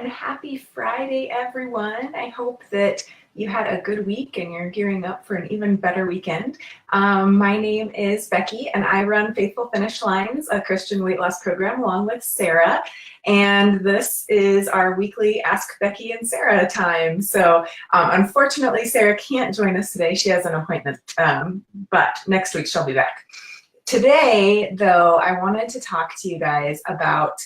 and happy Friday, everyone. I hope that you had a good week and you're gearing up for an even better weekend. My name is Becky and I run Faithful Finish Lines, a Christian weight loss program, along with Sarah. And this is our weekly Ask Becky and Sara time. So unfortunately, Sarah can't join us today. She has an appointment, but next week she'll be back. Today, though, I wanted to talk to you guys about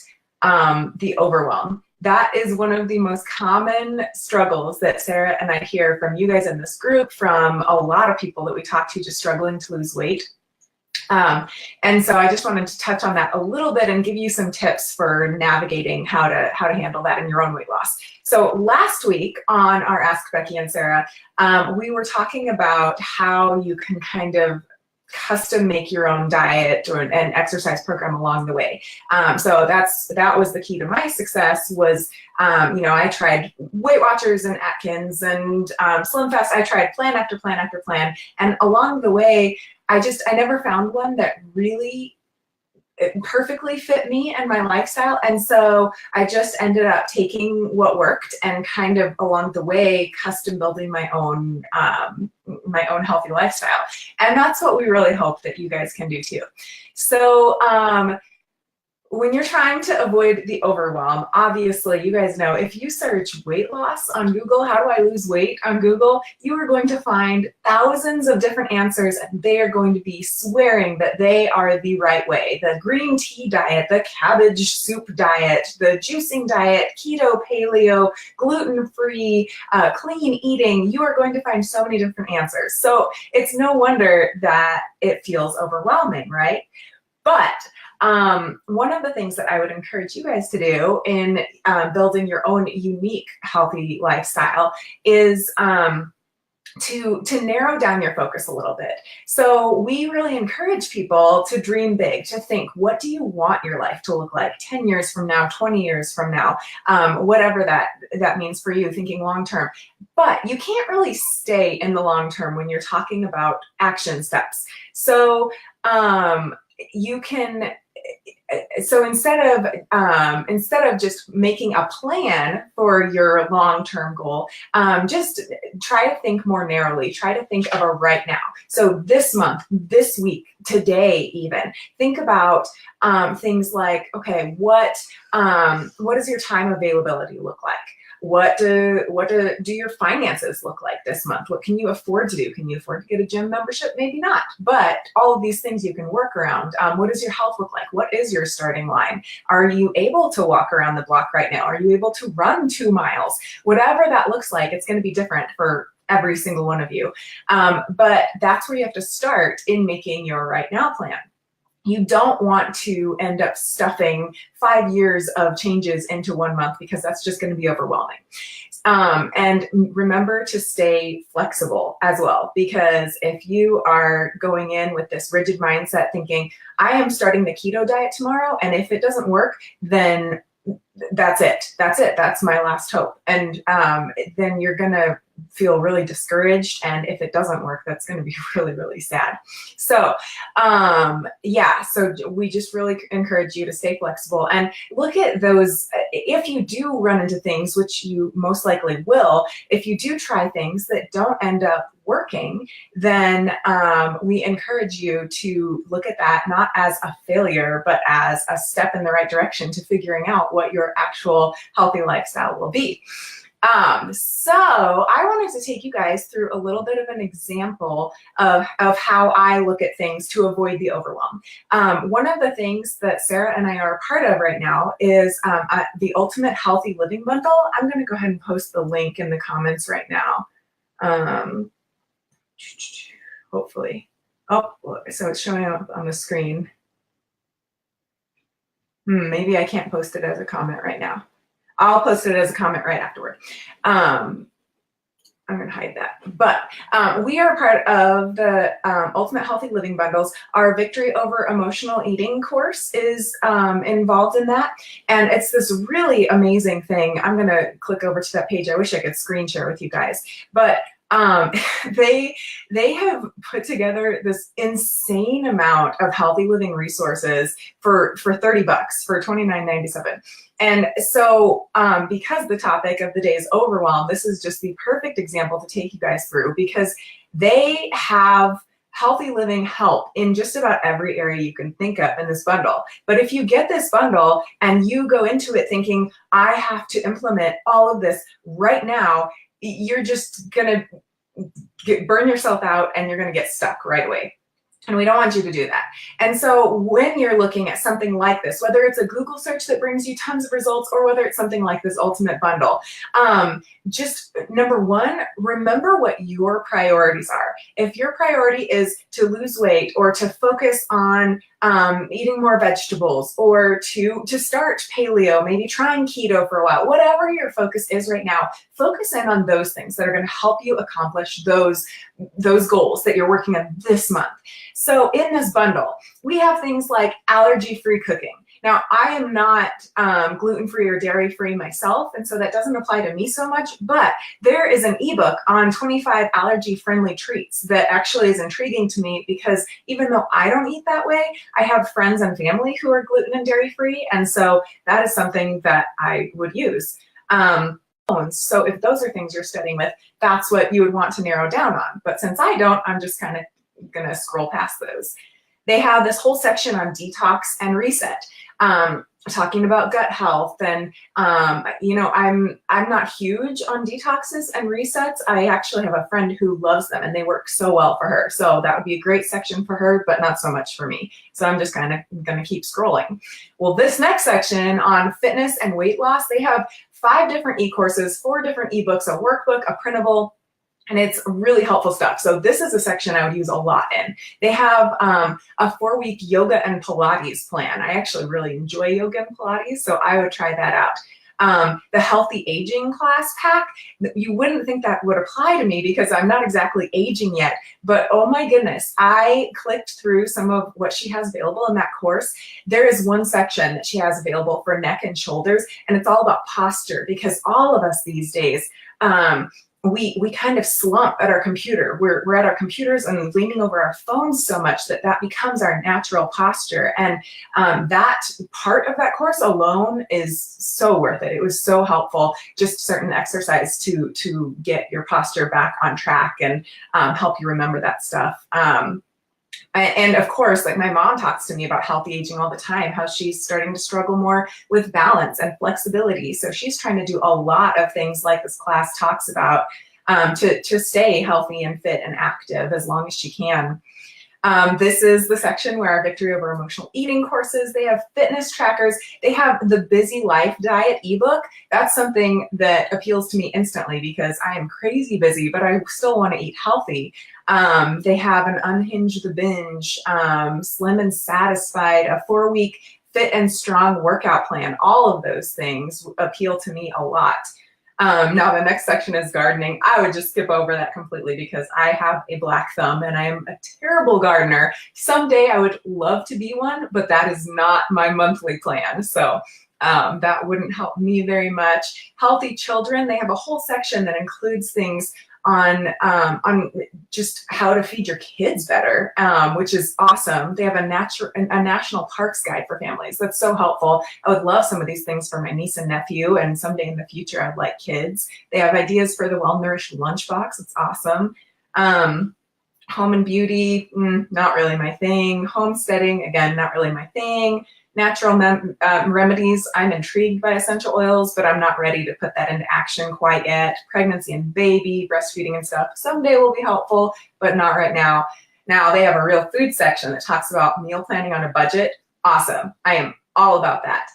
the overwhelm. That is one of the most common struggles that Sarah and I hear from you guys in this group, from a lot of people that we talk to just struggling to lose weight. And so I just wanted to touch on that a little bit and give you some tips for navigating how to handle that in your own weight loss. So last week on our Ask Becky and Sara, we were talking about how you can kind of custom make your own diet or an exercise program along the way. So that was the key to my success was, I tried Weight Watchers and Atkins and Slim Fast. I tried plan after plan after plan. And along the way, I never found one that really perfectly fit me and my lifestyle. And so I just ended up taking what worked and kind of along the way, custom building my own healthy lifestyle. And that's what we really hope that you guys can do too. So, when you're trying to avoid the overwhelm, obviously, you guys know if you search weight loss on Google, how do I lose weight on Google, you are going to find thousands of different answers, and they are going to be swearing that they are the right way. The green tea diet, the cabbage soup diet, the juicing diet, keto, paleo, gluten-free, clean eating. You are going to find so many different answers. So it's no wonder that it feels overwhelming, right? But one of the things that I would encourage you guys to do in building your own unique healthy lifestyle is to narrow down your focus a little bit. So we really encourage people to dream big, to think, what do you want your life to look like 10 years from now, 20 years from now, whatever that means for you, thinking long term. But you can't really stay in the long term when you're talking about action steps. So you can. So instead of just making a plan for your long-term goal, just try to think more narrowly. Try to think of a right now. So this month, this week, today, even think about things like, okay, what does your time availability look like? What do your finances look like this month? What can you afford to do? Can you afford to get a gym membership? Maybe not, but all of these things you can work around. What does your health look like? What is your starting line? Are you able to walk around the block right now? Are you able to run 2 miles? Whatever that looks like, it's going to be different for every single one of you. But that's where you have to start in making your right now plan. You don't want to end up stuffing 5 years of changes into 1 month, because that's just going to be overwhelming. And remember to stay flexible as well, because if you are going in with this rigid mindset thinking, I am starting the keto diet tomorrow, and if it doesn't work, then that's it. That's my last hope. And then you're going to feel really discouraged. And if it doesn't work, that's going to be really, really sad. So, so we just really encourage you to stay flexible and look at those. If you do run into things, which you most likely will, if you do try things that don't end up working, then we encourage you to look at that not as a failure, but as a step in the right direction to figuring out what your actual healthy lifestyle will be. So I wanted to take you guys through a little bit of an example of how I look at things to avoid the overwhelm. One of the things that Sarah and I are a part of right now is the Ultimate Healthy Living Bundle. I'm going to go ahead and post the link in the comments right now. Hopefully. Oh, so it's showing up on the screen. Maybe I can't post it as a comment right now. I'll post it as a comment right afterward. I'm going to hide that. But we are part of the Ultimate Healthy Living Bundles. Our Victory Over Emotional Eating course is involved in that. And it's this really amazing thing. I'm going to click over to that page. I wish I could screen share with you guys. But Um, they have put together this insane amount of healthy living resources for $30 for $29.97. And so because the topic of the day is overwhelm, this is just the perfect example to take you guys through, because they have healthy living help in just about every area you can think of in this bundle. But if you get this bundle and you go into it thinking, I have to implement all of this right now, you're just gonna burn yourself out and you're gonna get stuck right away. And we don't want you to do that. And so when you're looking at something like this, whether it's a Google search that brings you tons of results or whether it's something like this ultimate bundle, just number one, remember what your priorities are. If your priority is to lose weight or to focus on eating more vegetables or to start paleo, maybe trying keto for a while, whatever your focus is right now, focus in on those things that are going to help you accomplish those goals that you're working on this month. So in this bundle, we have things like allergy-free cooking. Now, I am not gluten-free or dairy-free myself, and so that doesn't apply to me so much, but there is an ebook on 25 allergy-friendly treats that actually is intriguing to me, because even though I don't eat that way, I have friends and family who are gluten and dairy-free, and so that is something that I would use. So if those are things you're studying with, that's what you would want to narrow down on. But since I don't, I'm just kind of going to scroll past those. They have this whole section on detox and reset, talking about gut health. And, you know, I'm not huge on detoxes and resets. I actually have a friend who loves them and they work so well for her. So that would be a great section for her, but not so much for me. So I'm just kind of going to keep scrolling. Well, this next section on fitness and weight loss, they have 5 different e-courses, 4 different ebooks, a workbook, a printable, and it's really helpful stuff. So this is a section I would use a lot in. They have a 4-week yoga and Pilates plan. I actually really enjoy yoga and Pilates, so I would try that out. The healthy aging class pack, you wouldn't think that would apply to me because I'm not exactly aging yet, but oh my goodness, I clicked through some of what she has available in that course. There is one section that she has available for neck and shoulders, and it's all about posture, because all of us these days, we kind of slump at our computer. We're at our computers and leaning over our phones so much that becomes our natural posture. And that part of that course alone is so worth it. It was so helpful, just certain exercise to get your posture back on track and help you remember that stuff. And of course, like my mom talks to me about healthy aging all the time, how she's starting to struggle more with balance and flexibility. So she's trying to do a lot of things like this class talks about to stay healthy and fit and active as long as she can. This is the section where our Victory Over Emotional Eating courses, they have fitness trackers, they have the Busy Life Diet ebook. That's something that appeals to me instantly because I am crazy busy, but I still want to eat healthy. They have an Unhinge the Binge, Slim and Satisfied, a 4-week fit and strong workout plan. All of those things appeal to me a lot. Now the next section is gardening. I would just skip over that completely because I have a black thumb and I am a terrible gardener. Someday I would love to be one, but that is not my monthly plan. So that wouldn't help me very much. Healthy Children, they have a whole section that includes things on just how to feed your kids better, which is awesome. They have a national parks guide for families. That's so helpful. I would love some of these things for my niece and nephew, and someday in the future I'd like kids. They have ideas for the well-nourished lunchbox. It's awesome. Home and beauty, not really my thing. Homesteading, again, not really my thing. Natural remedies, I'm intrigued by essential oils, but I'm not ready to put that into action quite yet. Pregnancy and baby, breastfeeding and stuff, someday will be helpful, but not right now. Now they have a real food section that talks about meal planning on a budget. Awesome, I am all about that.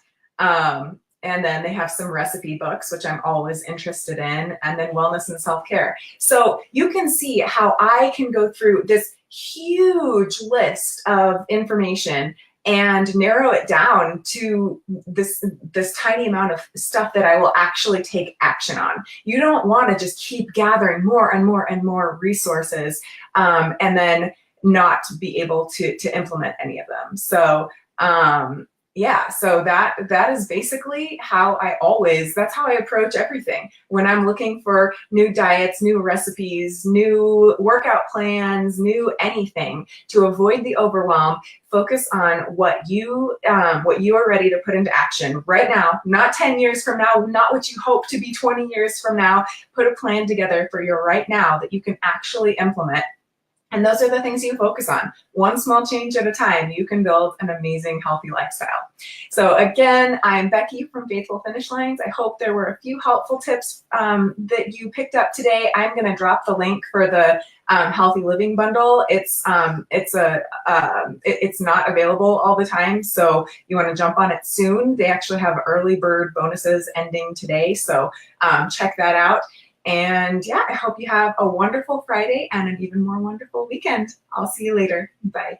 And then they have some recipe books, which I'm always interested in, and then wellness and self-care. So you can see how I can go through this huge list of information and narrow it down to this tiny amount of stuff that I will actually take action on. You don't want to just keep gathering more and more and more resources and then not be able to implement any of them. So Yeah, so that is basically how that's how I approach everything. When I'm looking for new diets, new recipes, new workout plans, new anything to avoid the overwhelm, focus on what you are ready to put into action right now, not 10 years from now, not what you hope to be 20 years from now. Put a plan together for your right now that you can actually implement. And those are the things you focus on. One small change at a time, you can build an amazing, healthy lifestyle. So again, I'm Becky from Faithful Finish Lines. I hope there were a few helpful tips that you picked up today. I'm going to drop the link for the Healthy Living Bundle. It's not available all the time, so you want to jump on it soon. They actually have early bird bonuses ending today, so check that out. And yeah, I hope you have a wonderful Friday and an even more wonderful weekend. I'll see you later. Bye.